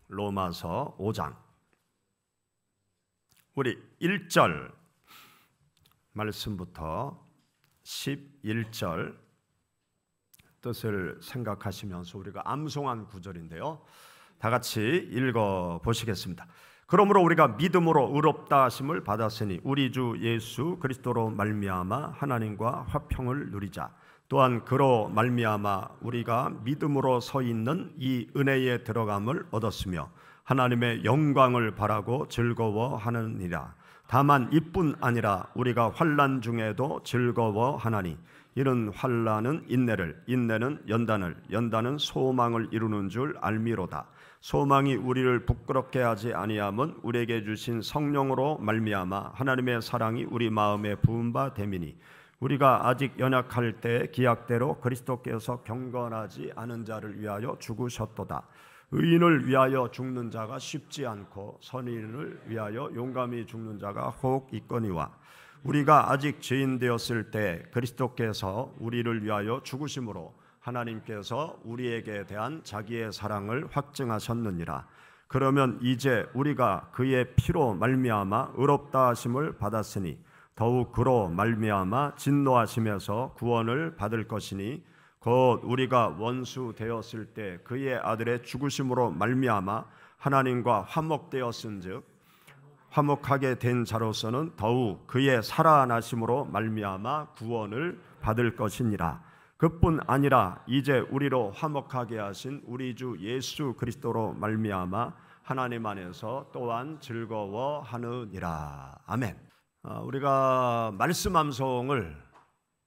로마서 5장 우리 1절 말씀부터 11절 뜻을 생각하시면서 우리가 암송한 구절인데요, 다 같이 읽어 보시겠습니다. 그러므로 우리가 믿음으로 의롭다 하심을 받았으니 우리 주 예수 그리스도로 말미암아 하나님과 화평을 누리자. 또한 그로 말미암아 우리가 믿음으로 서 있는 이 은혜에 들어감을 얻었으며 하나님의 영광을 바라고 즐거워하느니라. 다만 이뿐 아니라 우리가 환난 중에도 즐거워하나니 이는 환난은 인내를, 인내는 연단을, 연단은 소망을 이루는 줄 알미로다. 소망이 우리를 부끄럽게 하지 아니함은 우리에게 주신 성령으로 말미암아 하나님의 사랑이 우리 마음에 부은 바 됨이니 우리가 아직 연약할 때 기약대로 그리스도께서 경건하지 않은 자를 위하여 죽으셨도다. 의인을 위하여 죽는 자가 쉽지 않고 선인을 위하여 용감히 죽는 자가 혹 있거니와 우리가 아직 죄인 되었을 때 그리스도께서 우리를 위하여 죽으심으로 하나님께서 우리에게 대한 자기의 사랑을 확증하셨느니라. 그러면 이제 우리가 그의 피로 말미암아 의롭다 하심을 받았으니 더욱 그로 말미암아 진노하심에서 구원을 받을 것이니 곧 우리가 원수 되었을 때 그의 아들의 죽으심으로 말미암아 하나님과 화목되었은즉 화목하게 된 자로서는 더욱 그의 살아나심으로 말미암아 구원을 받을 것이니라. 그뿐 아니라 이제 우리로 화목하게 하신 우리 주 예수 그리스도로 말미암아 하나님 안에서 또한 즐거워하느니라. 아멘. 우리가 말씀 암송을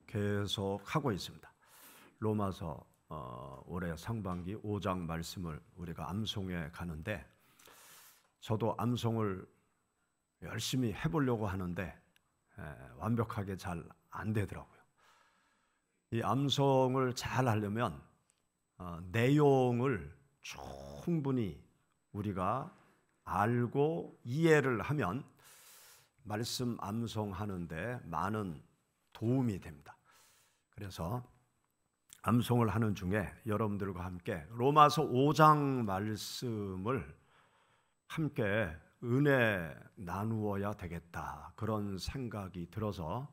계속 하고 있습니다. 로마서 올해 상반기 5장 말씀을 우리가 암송해 가는데 저도 암송을 열심히 해보려고 하는데 완벽하게 잘 안 되더라고요. 이 암송을 잘 하려면 내용을 충분히 우리가 알고 이해를 하면 말씀 암송하는데 많은 도움이 됩니다. 그래서 암송을 하는 중에 여러분들과 함께 로마서 5장 말씀을 함께 은혜 나누어야 되겠다, 그런 생각이 들어서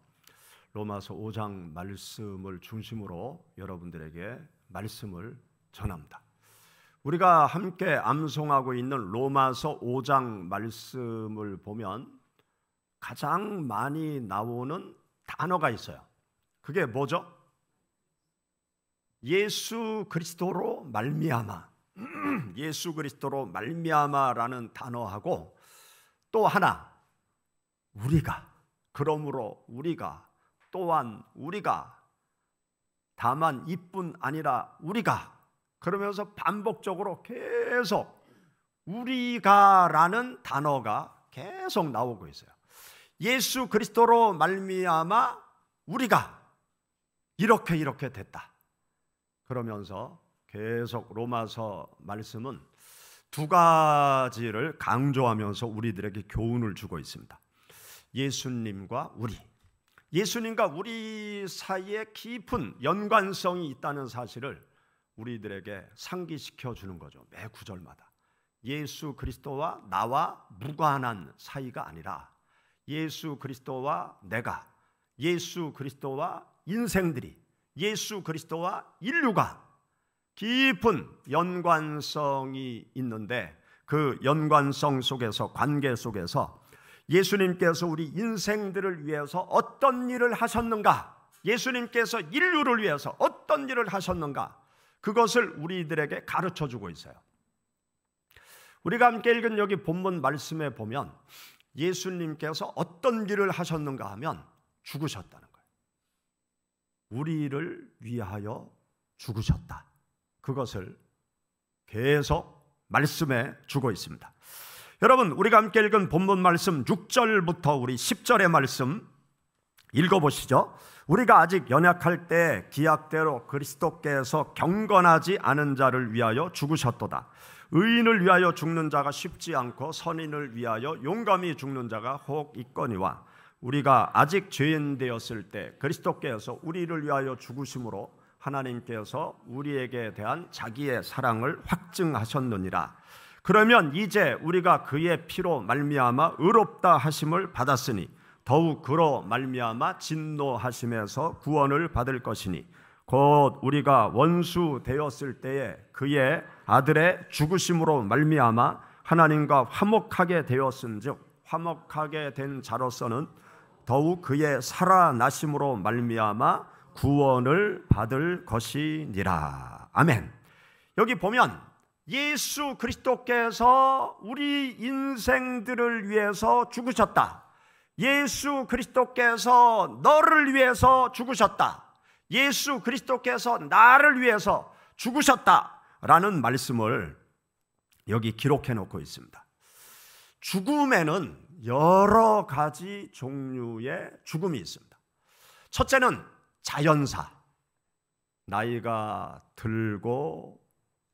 로마서 5장 말씀을 중심으로 여러분들에게 말씀을 전합니다. 우리가 함께 암송하고 있는 로마서 5장 말씀을 보면 가장 많이 나오는 단어가 있어요. 그게 뭐죠? 예수 그리스도로 말미암아, 예수 그리스도로 말미암아라는 단어하고 또 하나 우리가, 그러므로 우리가, 또한 우리가, 다만 이뿐 아니라 우리가, 그러면서 반복적으로 계속 우리가라는 단어가 계속 나오고 있어요. 예수 그리스도로 말미암아 우리가 이렇게 됐다. 그러면서 계속 로마서 말씀은 두 가지를 강조하면서 우리들에게 교훈을 주고 있습니다. 예수님과 우리, 예수님과 우리 사이에 깊은 연관성이 있다는 사실을 우리들에게 상기시켜 주는 거죠. 매 구절마다 예수 그리스도와 나와 무관한 사이가 아니라 예수 그리스도와 내가, 예수 그리스도와 인생들이, 예수 그리스도와 인류가 깊은 연관성이 있는데 그 연관성 속에서, 관계 속에서 예수님께서 우리 인생들을 위해서 어떤 일을 하셨는가, 예수님께서 인류를 위해서 어떤 일을 하셨는가, 그것을 우리들에게 가르쳐 주고 있어요. 우리가 함께 읽은 여기 본문 말씀에 보면 예수님께서 어떤 일을 하셨는가 하면 죽으셨다는 거예요. 우리를 위하여 죽으셨다. 그것을 계속 말씀해 주고 있습니다. 여러분, 우리가 함께 읽은 본문 말씀 6절부터 우리 10절의 말씀 읽어보시죠. 우리가 아직 연약할 때 기약대로 그리스도께서 경건하지 않은 자를 위하여 죽으셨도다. 의인을 위하여 죽는 자가 쉽지 않고 선인을 위하여 용감히 죽는 자가 혹 있거니와 우리가 아직 죄인 되었을 때 그리스도께서 우리를 위하여 죽으심으로 하나님께서 우리에게 대한 자기의 사랑을 확증하셨느니라. 그러면 이제 우리가 그의 피로 말미암아 의롭다 하심을 받았으니 더욱 그로 말미암아 진노하심에서 구원을 받을 것이니 곧 우리가 원수 되었을 때에 그의 아들의 죽으심으로 말미암아 하나님과 화목하게 되었은즉 화목하게 된 자로서는 더욱 그의 살아나심으로 말미암아 구원을 받을 것이니라. 아멘. 여기 보면 예수 그리스도께서 우리 인생들을 위해서 죽으셨다. 예수 그리스도께서 너를 위해서 죽으셨다. 예수 그리스도께서 나를 위해서 죽으셨다라는 말씀을 여기 기록해 놓고 있습니다. 죽음에는 여러 가지 종류의 죽음이 있습니다. 첫째는 자연사. 나이가 들고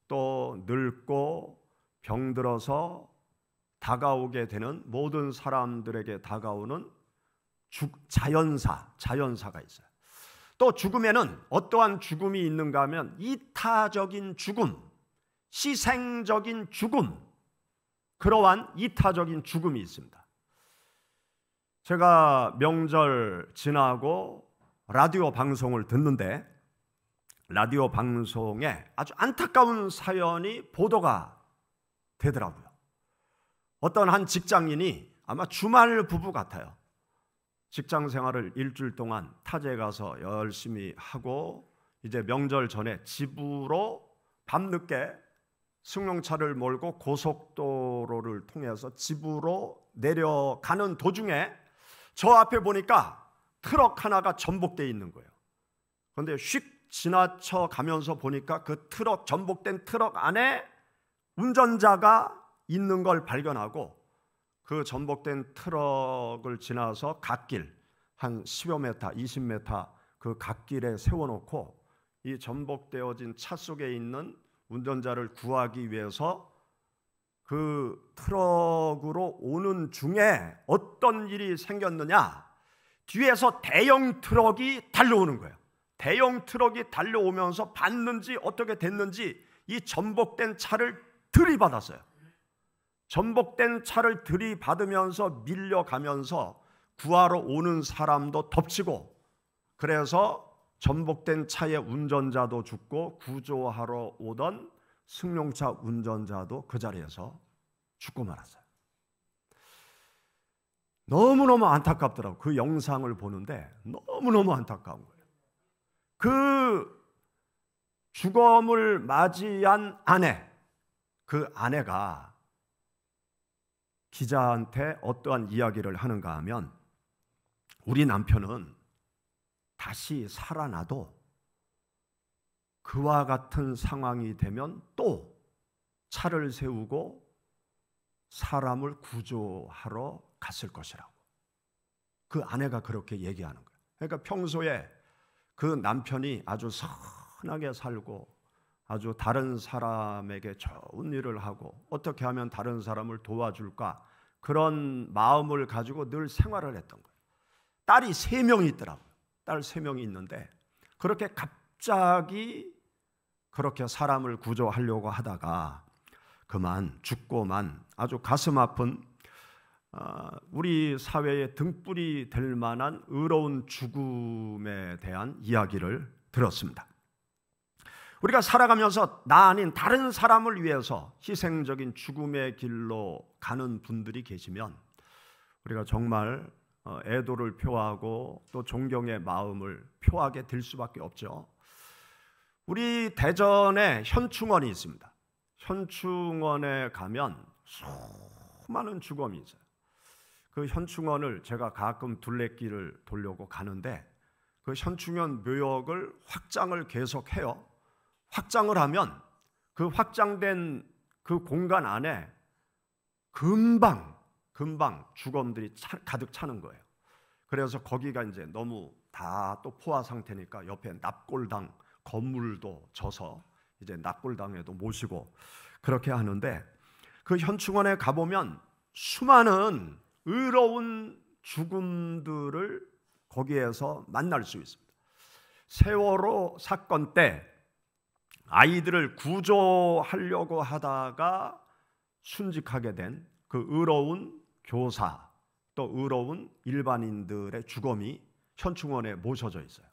또 늙고 병들어서 다가오게 되는 모든 사람들에게 다가오는 자연사가 있어요. 또 죽음에는 어떠한 죽음이 있는가 하면 이타적인 죽음, 희생적인 죽음, 그러한 이타적인 죽음이 있습니다. 제가 명절 지나고 라디오 방송을 듣는데 라디오 방송에 아주 안타까운 사연이 보도가 되더라고요. 어떤 한 직장인이 아마 주말 부부 같아요. 직장 생활을 일주일 동안 타지에 가서 열심히 하고 이제 명절 전에 집으로 밤늦게 승용차를 몰고 고속도로를 통해서 집으로 내려가는 도중에 저 앞에 보니까 트럭 하나가 전복되어 있는 거예요. 그런데 휙 지나쳐 가면서 보니까 그 전복된 트럭 안에 운전자가 있는 걸 발견하고 그 전복된 트럭을 지나서 갓길 한 10여 미터, 20m 그 갓길에 세워놓고 이 전복되어진 차 속에 있는 운전자를 구하기 위해서 그 트럭으로 오는 중에 어떤 일이 생겼느냐, 뒤에서 대형 트럭이 달려오는 거예요. 대형 트럭이 달려오면서 봤는지 어떻게 됐는지 이 전복된 차를 들이받았어요. 전복된 차를 들이받으면서 밀려가면서 구하러 오는 사람도 덮치고, 그래서 전복된 차의 운전자도 죽고 구조하러 오던 승용차 운전자도 그 자리에서 죽고 말았어요. 너무너무 안타깝더라고요. 그 영상을 보는데 너무너무 안타까운 거예요. 그 죽음을 맞이한 아내, 그 아내가 기자한테 어떠한 이야기를 하는가 하면, 우리 남편은 다시 살아나도 그와 같은 상황이 되면 또 차를 세우고 사람을 구조하러 갔을 것이라고. 그 아내가 그렇게 얘기하는 거예요. 그러니까 평소에 그 남편이 아주 선하게 살고 아주 다른 사람에게 좋은 일을 하고 어떻게 하면 다른 사람을 도와줄까, 그런 마음을 가지고 늘 생활을 했던 거예요. 딸이 3명이 있더라고요. 딸 3명이 있는데 그렇게 갑자기 그렇게 사람을 구조하려고 하다가 그만 죽고만 아주 가슴 아픈, 우리 사회의 등불이 될 만한 의로운 죽음에 대한 이야기를 들었습니다. 우리가 살아가면서 나 아닌 다른 사람을 위해서 희생적인 죽음의 길로 가는 분들이 계시면 우리가 정말 애도를 표하고 또 존경의 마음을 표하게 될 수밖에 없죠. 우리 대전에 현충원이 있습니다. 현충원에 가면 수많은 죽음이 있어요. 그 현충원을 제가 가끔 둘레길을 돌려고 가는데 그 현충원 묘역을 확장을 계속해요. 확장을 하면 그 확장된 그 공간 안에 금방 죽음들이 가득 차는 거예요. 그래서 거기가 이제 너무 다 또 포화 상태니까 옆에 납골당 건물도 져서 이제 납골당에도 모시고 그렇게 하는데, 그 현충원에 가보면 수많은 의로운 죽음들을 거기에서 만날 수 있습니다. 세월호 사건 때 아이들을 구조하려고 하다가 순직하게 된 그 의로운 교사 또 의로운 일반인들의 죽음이 현충원에 모셔져 있어요.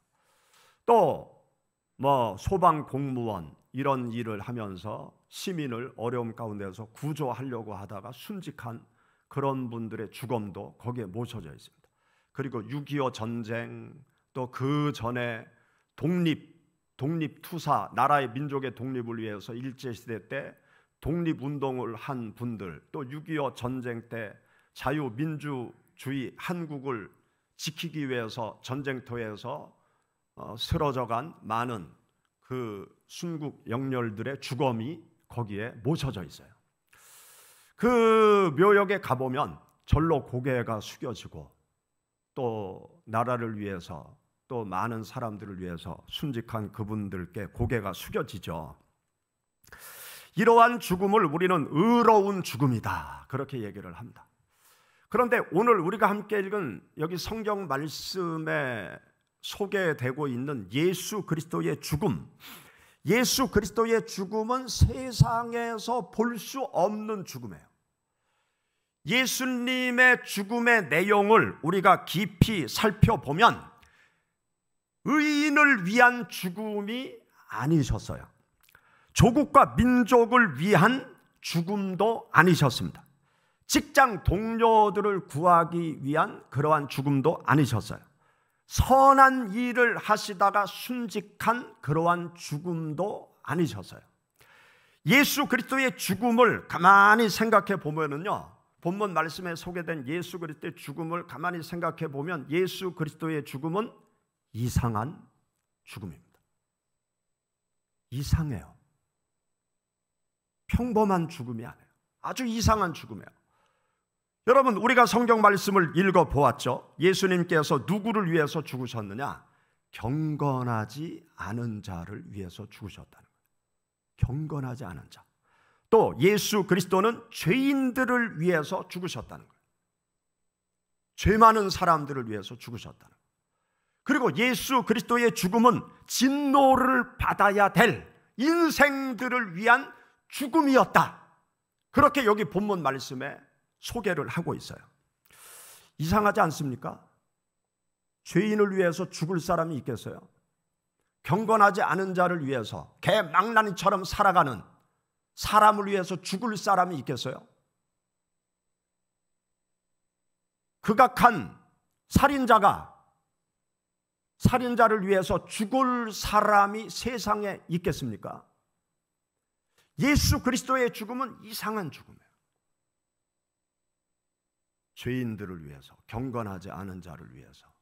또 뭐 소방 공무원 이런 일을 하면서 시민을 어려움 가운데서 구조하려고 하다가 순직한 그런 분들의 죽음도 거기에 모셔져 있습니다. 그리고 6.25 전쟁 또 그 전에 독립투사, 나라의 민족의 독립을 위해서 일제시대 때 독립운동을 한 분들, 또 6.25 전쟁 때 자유민주주의 한국을 지키기 위해서 전쟁터에서 쓰러져간 많은 그 순국 영렬들의 죽음이 거기에 모셔져 있어요. 그 묘역에 가보면 절로 고개가 숙여지고 또 나라를 위해서 또 많은 사람들을 위해서 순직한 그분들께 고개가 숙여지죠. 이러한 죽음을 우리는 의로운 죽음이다 그렇게 얘기를 합니다. 그런데 오늘 우리가 함께 읽은 여기 성경 말씀에 소개되고 있는 예수 그리스도의 죽음, 예수 그리스도의 죽음은 세상에서 볼 수 없는 죽음이에요. 예수님의 죽음의 내용을 우리가 깊이 살펴보면 의인을 위한 죽음이 아니셨어요. 조국과 민족을 위한 죽음도 아니셨습니다. 직장 동료들을 구하기 위한 그러한 죽음도 아니셨어요. 선한 일을 하시다가 순직한 그러한 죽음도 아니셨어요. 예수 그리스도의 죽음을 가만히 생각해 보면은요, 본문 말씀에 소개된 예수 그리스도의 죽음을 가만히 생각해 보면 예수 그리스도의 죽음은 이상한 죽음입니다. 이상해요. 평범한 죽음이 아니에요. 아주 이상한 죽음이에요. 여러분, 우리가 성경 말씀을 읽어보았죠. 예수님께서 누구를 위해서 죽으셨느냐? 경건하지 않은 자를 위해서 죽으셨다는 거예요. 경건하지 않은 자. 또 예수 그리스도는 죄인들을 위해서 죽으셨다는 거예요. 죄 많은 사람들을 위해서 죽으셨다는 거예요. 그리고 예수 그리스도의 죽음은 진노를 받아야 될 인생들을 위한 죽음이었다. 그렇게 여기 본문 말씀에 소개를 하고 있어요. 이상하지 않습니까? 죄인을 위해서 죽을 사람이 있겠어요? 경건하지 않은 자를 위해서 개망나니처럼 살아가는 사람을 위해서 죽을 사람이 있겠어요? 극악한 살인자를 위해서 죽을 사람이 세상에 있겠습니까? 예수 그리스도의 죽음은 이상한 죽음이에요. 죄인들을 위해서, 경건하지 않은 자를 위해서,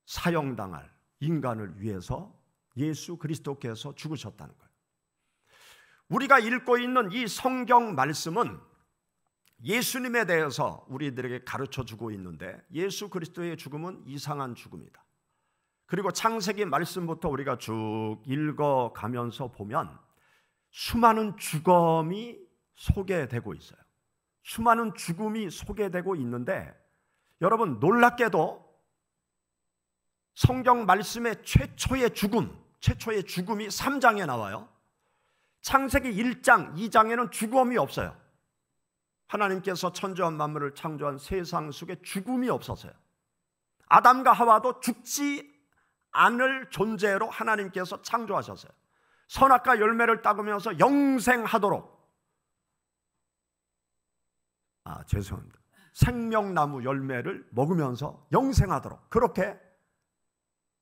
사형당할 인간을 위해서 예수 그리스도께서 죽으셨다는 거예요. 우리가 읽고 있는 이 성경 말씀은 예수님에 대해서 우리들에게 가르쳐주고 있는데 예수 그리스도의 죽음은 이상한 죽음이다. 그리고 창세기 말씀부터 우리가 쭉 읽어가면서 보면 수많은 죽음이 소개되고 있어요. 수많은 죽음이 소개되고 있는데 여러분, 놀랍게도 성경 말씀의 최초의 죽음이 3장에 나와요. 창세기 1장, 2장에는 죽음이 없어요. 하나님께서 천지와 만물을 창조한 세상 속에 죽음이 없었어요. 아담과 하와도 죽지 않을 존재로 하나님께서 창조하셨어요. 선악과 열매를 따르면서 영생하도록, 죄송합니다. 생명나무 열매를 먹으면서 영생하도록, 그렇게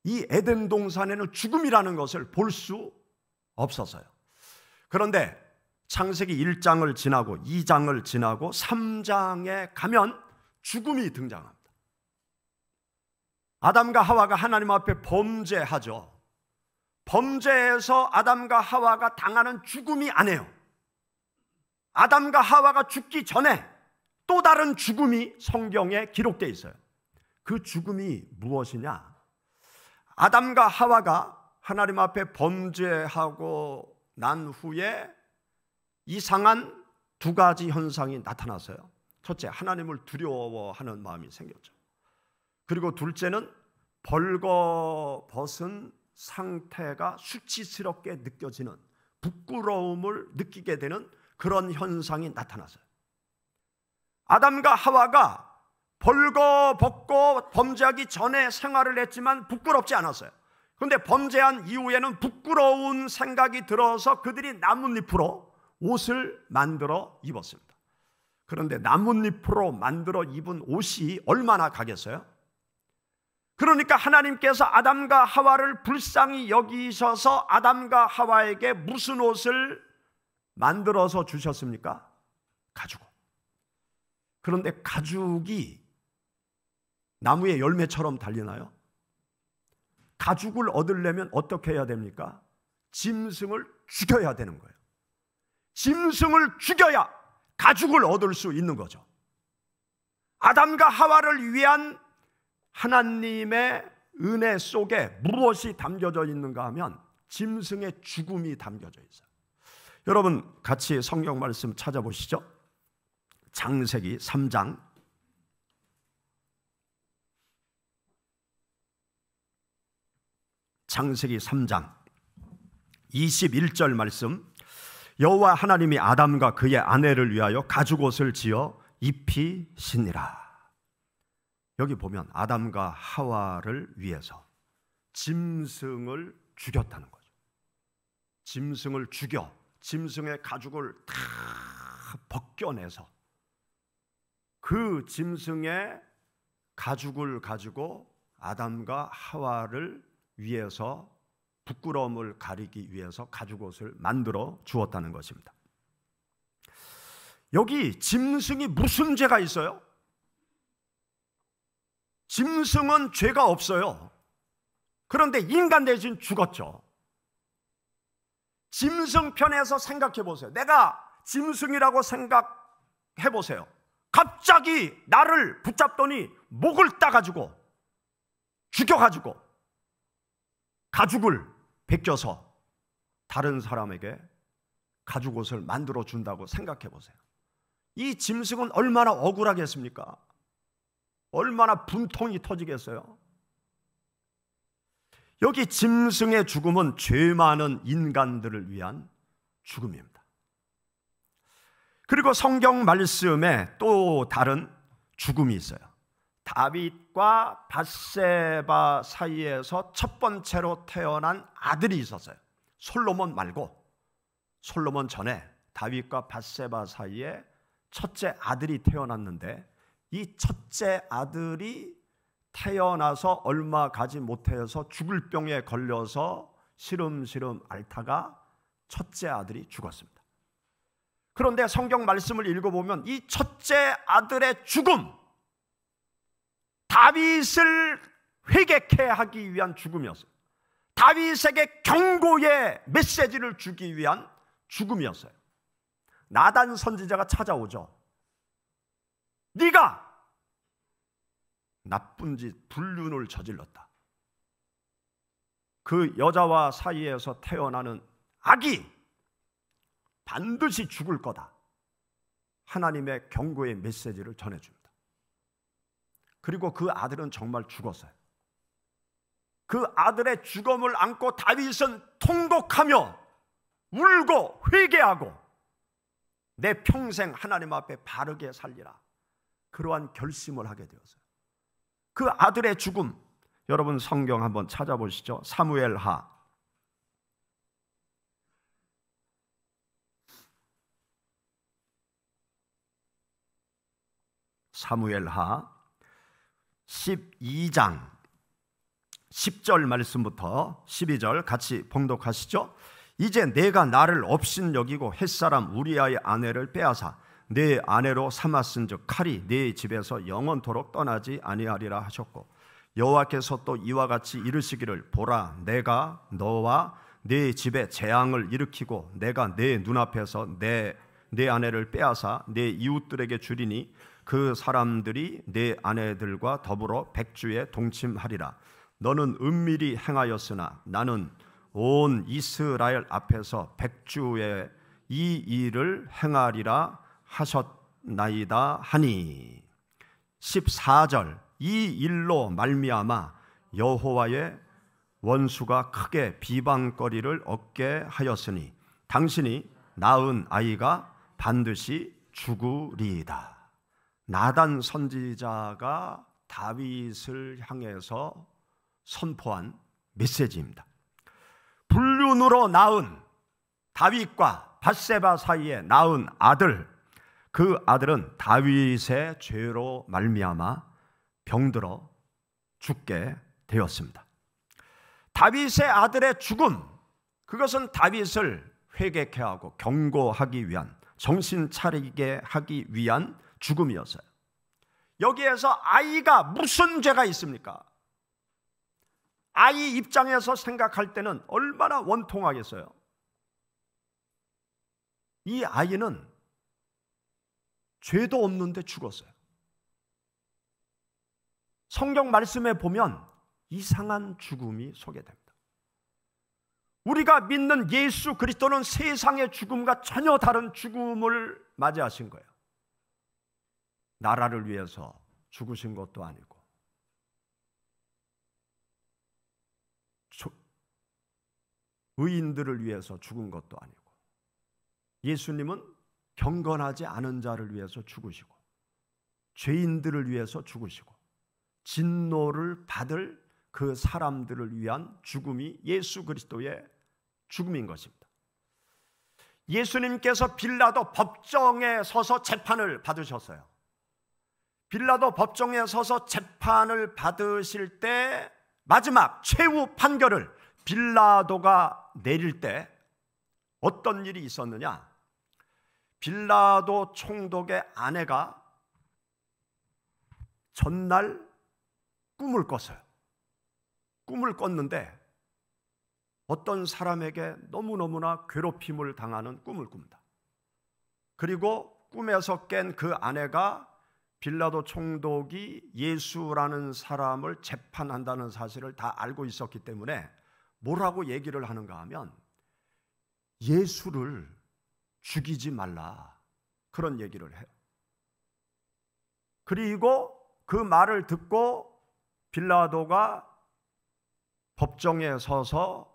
이 에덴 동산에는 죽음이라는 것을 볼 수 없었어요. 그런데 창세기 1장을 지나고 2장을 지나고 3장에 가면 죽음이 등장합니다. 아담과 하와가 하나님 앞에 범죄하죠. 범죄에서 아담과 하와가 당하는 죽음이 아니에요. 아담과 하와가 죽기 전에 또 다른 죽음이 성경에 기록되어 있어요. 그 죽음이 무엇이냐? 아담과 하와가 하나님 앞에 범죄하고 난 후에 이상한 두 가지 현상이 나타났어요. 첫째, 하나님을 두려워하는 마음이 생겼죠. 그리고 둘째는 벌거벗은 상태가 수치스럽게 느껴지는, 부끄러움을 느끼게 되는 그런 현상이 나타났어요. 아담과 하와가 벌거벗고 범죄하기 전에 생활을 했지만 부끄럽지 않았어요. 그런데 범죄한 이후에는 부끄러운 생각이 들어서 그들이 나뭇잎으로 옷을 만들어 입었습니다. 그런데 나뭇잎으로 만들어 입은 옷이 얼마나 가겠어요? 그러니까 하나님께서 아담과 하와를 불쌍히 여기셔서 아담과 하와에게 무슨 옷을 만들어서 주셨습니까? 가죽. 그런데 가죽이 나무의 열매처럼 달리나요? 가죽을 얻으려면 어떻게 해야 됩니까? 짐승을 죽여야 되는 거예요. 짐승을 죽여야 가죽을 얻을 수 있는 거죠. 아담과 하와를 위한 하나님의 은혜 속에 무엇이 담겨져 있는가 하면 짐승의 죽음이 담겨져 있어요. 여러분 같이 성경 말씀 찾아보시죠. 창세기 3장 창세기 3장 21절 말씀. 여호와 하나님이 아담과 그의 아내를 위하여 가죽옷을 지어 입히시니라. 여기 보면 아담과 하와를 위해서 짐승을 죽였다는 거죠. 짐승을 죽여 짐승의 가죽을 다 벗겨내서 그 짐승의 가죽을 가지고 아담과 하와를 위해서 부끄러움을 가리기 위해서 가죽옷을 만들어 주었다는 것입니다. 여기 짐승이 무슨 죄가 있어요? 짐승은 죄가 없어요. 그런데 인간 대신 죽었죠. 짐승 편에서 생각해 보세요. 내가 짐승이라고 생각해 보세요. 갑자기 나를 붙잡더니 목을 따가지고 죽여가지고 가죽을 벗겨서 다른 사람에게 가죽옷을 만들어 준다고 생각해 보세요. 이 짐승은 얼마나 억울하겠습니까? 얼마나 분통이 터지겠어요? 여기 짐승의 죽음은 죄 많은 인간들을 위한 죽음입니다. 그리고 성경 말씀에 또 다른 죽음이 있어요. 다윗과 밧세바 사이에서 첫 번째로 태어난 아들이 있었어요. 솔로몬 말고 솔로몬 전에 다윗과 밧세바 사이에 첫째 아들이 태어났는데 이 첫째 아들이 태어나서 얼마 가지 못해서 죽을 병에 걸려서 시름시름 앓다가 첫째 아들이 죽었습니다. 그런데 성경 말씀을 읽어보면 이 첫째 아들의 죽음, 다윗을 회개케 하기 위한 죽음이었어요. 다윗에게 경고의 메시지를 주기 위한 죽음이었어요. 나단 선지자가 찾아오죠. 네가 나쁜 짓 불륜을 저질렀다. 그 여자와 사이에서 태어나는 아기 반드시 죽을 거다. 하나님의 경고의 메시지를 전해줍니다. 그리고 그 아들은 정말 죽었어요. 그 아들의 죽음을 안고 다윗은 통곡하며 울고 회개하고 내 평생 하나님 앞에 바르게 살리라, 그러한 결심을 하게 되었어요. 그 아들의 죽음, 여러분 성경 한번 찾아보시죠. 사무엘하 12장 10절 말씀부터 12절 같이 봉독하시죠. 이제 내가 나를 업신여기고 햇사람 우리아의 아내를 빼앗아 내 아내로 삼았은즉 칼이 네 집에서 영원토록 떠나지 아니하리라 하셨고, 여호와께서 또 이와 같이 이르시기를 보라, 내가 너와 네 집에 재앙을 일으키고 내가 내 눈앞에서 내 아내를 빼앗아 내 이웃들에게 주리니 그 사람들이 내 아내들과 더불어 백주에 동침하리라. 너는 은밀히 행하였으나 나는 온 이스라엘 앞에서 백주에 이 일을 행하리라 하셨나이다 하니. 14절, 이 일로 말미암아 여호와의 원수가 크게 비방거리를 얻게 하였으니 당신이 낳은 아이가 반드시 죽으리이다. 나단 선지자가 다윗을 향해서 선포한 메시지입니다. 불륜으로 낳은 다윗과 밧세바 사이에 낳은 아들, 그 아들은 다윗의 죄로 말미암아 병들어 죽게 되었습니다. 다윗의 아들의 죽음, 그것은 다윗을 회개케 하고 경고하기 위한, 정신 차리게 하기 위한 죽음이었어요. 여기에서 아이가 무슨 죄가 있습니까? 아이 입장에서 생각할 때는 얼마나 원통하겠어요. 이 아이는 죄도 없는데 죽었어요. 성경 말씀에 보면 이상한 죽음이 소개됩니다. 우리가 믿는 예수 그리스도는 세상의 죽음과 전혀 다른 죽음을 맞이하신 거예요. 나라를 위해서 죽으신 것도 아니고, 의인들을 위해서 죽은 것도 아니고, 예수님은 경건하지 않은 자를 위해서 죽으시고, 죄인들을 위해서 죽으시고, 진노를 받을 그 사람들을 위한 죽음이 예수 그리스도의 죽음인 것입니다. 예수님께서 빌라도 법정에 서서 재판을 받으셨어요. 빌라도 법정에 서서 재판을 받으실 때 마지막 최후 판결을 빌라도가 내릴 때 어떤 일이 있었느냐? 빌라도 총독의 아내가 전날 꿈을 꿨어요. 꿈을 꿨는데 어떤 사람에게 너무너무나 괴롭힘을 당하는 꿈을 꿉니다. 그리고 꿈에서 깬 그 아내가 빌라도 총독이 예수라는 사람을 재판한다는 사실을 다 알고 있었기 때문에 뭐라고 얘기를 하는가 하면 예수를 죽이지 말라, 그런 얘기를 해요. 그리고 그 말을 듣고 빌라도가 법정에 서서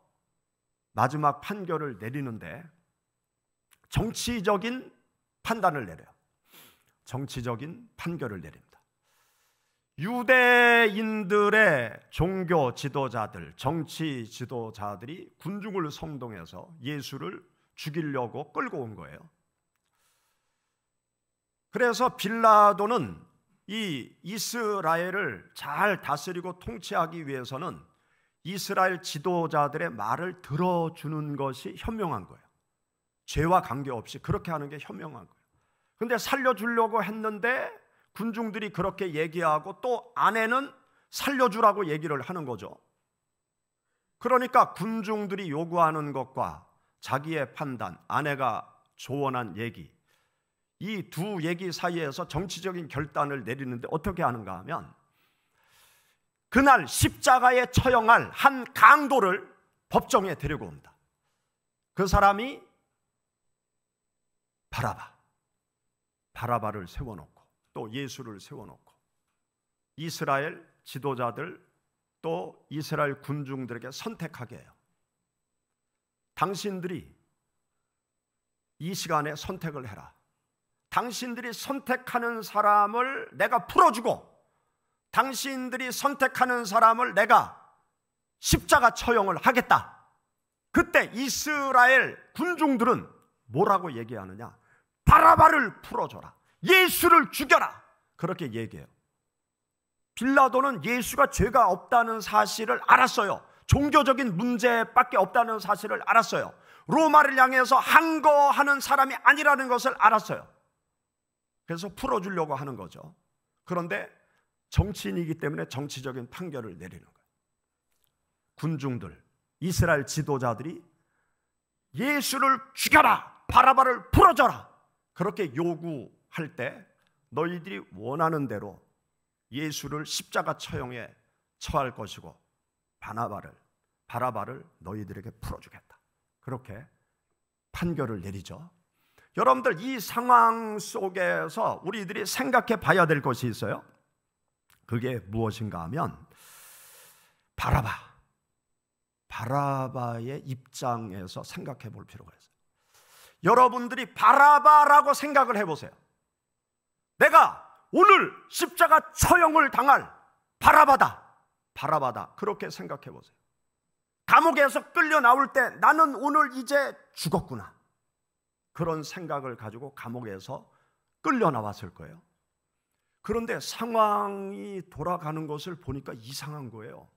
마지막 판결을 내리는데 정치적인 판단을 내려요. 정치적인 판결을 내립니다. 유대인들의 종교 지도자들, 정치 지도자들이 군중을 성동해서 예수를 죽이려고 끌고 온 거예요. 그래서 빌라도는 이 이스라엘을 잘 다스리고 통치하기 위해서는 이스라엘 지도자들의 말을 들어주는 것이 현명한 거예요. 죄와 관계없이 그렇게 하는 게 현명한 거예요. 그런데 살려주려고 했는데 군중들이 그렇게 얘기하고 또 아내는 살려주라고 얘기를 하는 거죠. 그러니까 군중들이 요구하는 것과 자기의 판단, 아내가 조언한 얘기, 이 두 얘기 사이에서 정치적인 결단을 내리는데 어떻게 하는가 하면 그날 십자가에 처형할 한 강도를 법정에 데리고 옵니다. 그 사람이 바라바를 세워놓고 또 예수를 세워놓고 이스라엘 지도자들 또 이스라엘 군중들에게 선택하게 해요. 당신들이 이 시간에 선택을 해라. 당신들이 선택하는 사람을 내가 풀어주고 당신들이 선택하는 사람을 내가 십자가 처형을 하겠다. 그때 이스라엘 군중들은 뭐라고 얘기하느냐? 바라바를 풀어줘라, 예수를 죽여라, 그렇게 얘기해요. 빌라도는 예수가 죄가 없다는 사실을 알았어요. 종교적인 문제밖에 없다는 사실을 알았어요. 로마를 향해서 항거하는 사람이 아니라는 것을 알았어요. 그래서 풀어주려고 하는 거죠. 그런데 정치인이기 때문에 정치적인 판결을 내리는 거예요. 군중들, 이스라엘 지도자들이 예수를 죽여라, 바라바를 풀어줘라, 그렇게 요구할 때 너희들이 원하는 대로 예수를 십자가 처형에 처할 것이고 바라바를 너희들에게 풀어주겠다, 그렇게 판결을 내리죠. 여러분들, 이 상황 속에서 우리들이 생각해 봐야 될 것이 있어요. 그게 무엇인가 하면 바라바의 입장에서 생각해 볼 필요가 있어요. 여러분들이 바라바라고 생각을 해보세요. 내가 오늘 십자가 처형을 당할 바라바다. 그렇게 생각해 보세요. 감옥에서 끌려 나올 때 나는 오늘 이제 죽었구나. 그런 생각을 가지고 감옥에서 끌려 나왔을 거예요. 그런데 상황이 돌아가는 것을 보니까 이상한 거예요.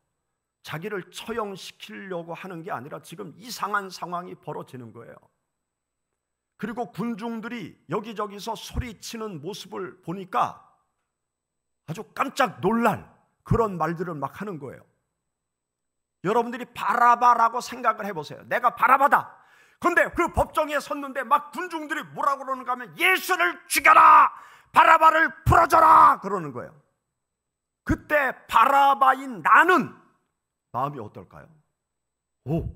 자기를 처형시키려고 하는 게 아니라 지금 이상한 상황이 벌어지는 거예요. 그리고 군중들이 여기저기서 소리치는 모습을 보니까 아주 깜짝 놀랄 그런 말들을 막 하는 거예요. 여러분들이 바라바라고 생각을 해보세요. 내가 바라바다. 그런데 그 법정에 섰는데 막 군중들이 뭐라고 그러는가 하면 예수를 죽여라! 바라바를 풀어줘라! 그러는 거예요. 그때 바라바인 나는 마음이 어떨까요? 오,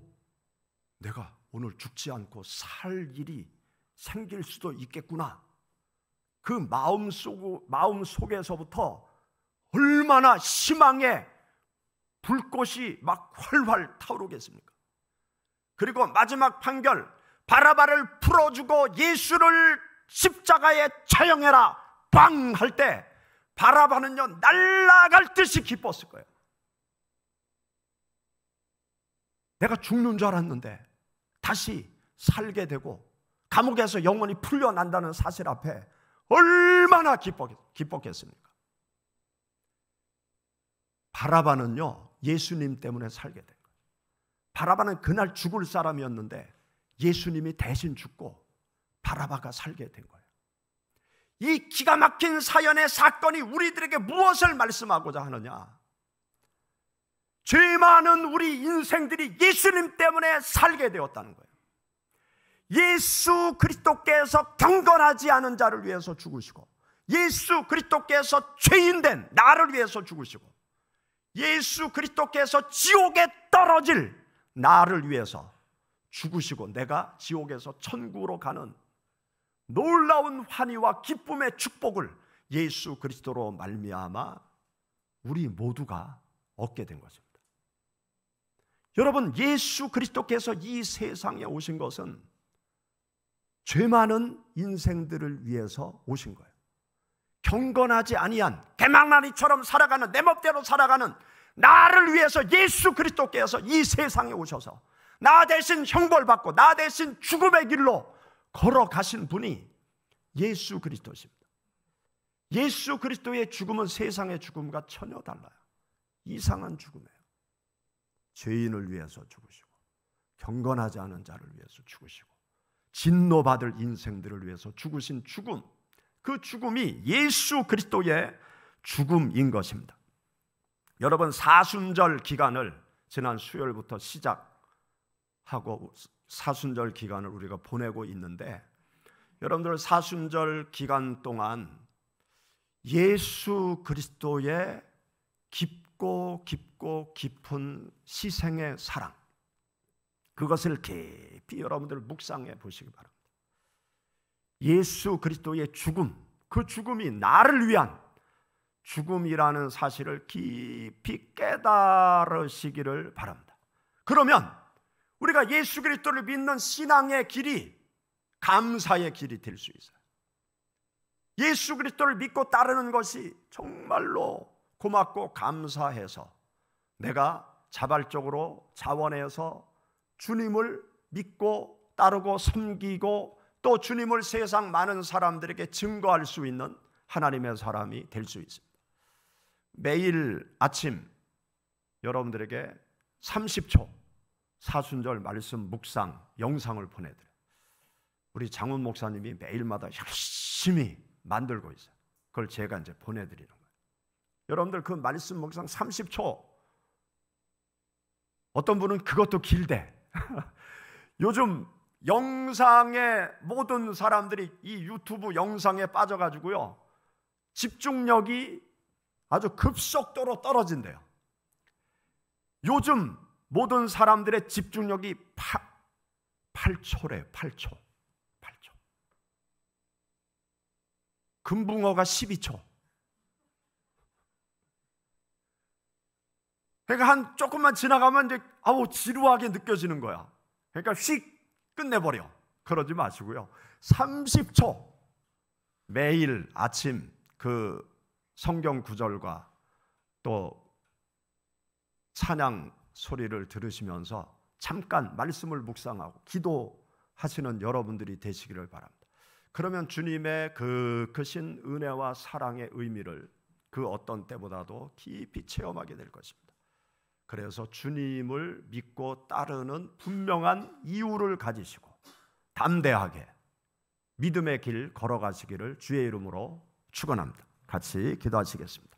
내가 오늘 죽지 않고 살 일이 생길 수도 있겠구나. 그 마음 속에서부터 얼마나 희망의 불꽃이 막 활활 타오르겠습니까? 그리고 마지막 판결, 바라바를 풀어주고 예수를 십자가에 처형해라 빵 할 때 바라바는요 날아갈 듯이 기뻤을 거예요. 내가 죽는 줄 알았는데 다시 살게 되고 감옥에서 영원히 풀려난다는 사실 앞에 얼마나 기뻤겠습니까? 바라바는요 예수님 때문에 살게 된 거예요. 바라바는 그날 죽을 사람이었는데 예수님이 대신 죽고 바라바가 살게 된 거예요. 이 기가 막힌 사연의 사건이 우리들에게 무엇을 말씀하고자 하느냐? 죄 많은 우리 인생들이 예수님 때문에 살게 되었다는 거예요. 예수 그리스도께서 경건하지 않은 자를 위해서 죽으시고, 예수 그리스도께서 죄인된 나를 위해서 죽으시고, 예수 그리스도께서 지옥에 떨어질 나를 위해서 죽으시고, 내가 지옥에서 천국으로 가는 놀라운 환희와 기쁨의 축복을 예수 그리스도로 말미암아 우리 모두가 얻게 된 것입니다. 여러분, 예수 그리스도께서 이 세상에 오신 것은 죄 많은 인생들을 위해서 오신 거예요. 경건하지 아니한 개망나니처럼 살아가는, 내 멋대로 살아가는 나를 위해서 예수 그리스도께서 이 세상에 오셔서 나 대신 형벌받고 나 대신 죽음의 길로 걸어가신 분이 예수 그리스도십니다. 예수 그리스도의 죽음은 세상의 죽음과 전혀 달라요. 이상한 죽음이에요. 죄인을 위해서 죽으시고, 경건하지 않은 자를 위해서 죽으시고, 진노받을 인생들을 위해서 죽으신 죽음, 그 죽음이 예수 그리스도의 죽음인 것입니다. 여러분, 사순절 기간을 지난 수요일부터 시작하고 사순절 기간을 우리가 보내고 있는데, 여러분들 사순절 기간 동안 예수 그리스도의 깊고 깊은 희생의 사랑, 그것을 깊이 여러분들 묵상해 보시기 바랍니다. 예수 그리스도의 죽음, 그 죽음이 나를 위한 죽음이라는 사실을 깊이 깨달으시기를 바랍니다. 그러면 우리가 예수 그리스도를 믿는 신앙의 길이 감사의 길이 될 수 있어요. 예수 그리스도를 믿고 따르는 것이 정말로 고맙고 감사해서 내가 자발적으로 자원해서 주님을 믿고 따르고 섬기고 또 주님을 세상 많은 사람들에게 증거할 수 있는 하나님의 사람이 될 수 있습니다. 매일 아침 여러분들에게 30초 사순절 말씀 묵상 영상을 보내드려요. 우리 장훈 목사님이 매일마다 열심히 만들고 있어요. 그걸 제가 이제 보내드리는 거예요. 여러분들 그 말씀 묵상 30초, 어떤 분은 그것도 길대. 요즘 영상에 모든 사람들이 이 유튜브 영상에 빠져가지고요, 집중력이 아주 급속도로 떨어진대요. 요즘 모든 사람들의 집중력이 8초래요. 8초. 금붕어가 12초. 그러니까 한 조금만 지나가면 이제 지루하게 느껴지는 거야. 그러니까 휙 끝내버려. 그러지 마시고요. 30초 매일 아침 그 성경 구절과 또 찬양 소리를 들으시면서 잠깐 말씀을 묵상하고 기도하시는 여러분들이 되시기를 바랍니다. 그러면 주님의 그 크신 은혜와 사랑의 의미를 그 어떤 때보다도 깊이 체험하게 될 것입니다. 그래서 주님을 믿고 따르는 분명한 이유를 가지시고 담대하게 믿음의 길 걸어가시기를 주의 이름으로 축원합니다. 같이 기도하시겠습니다.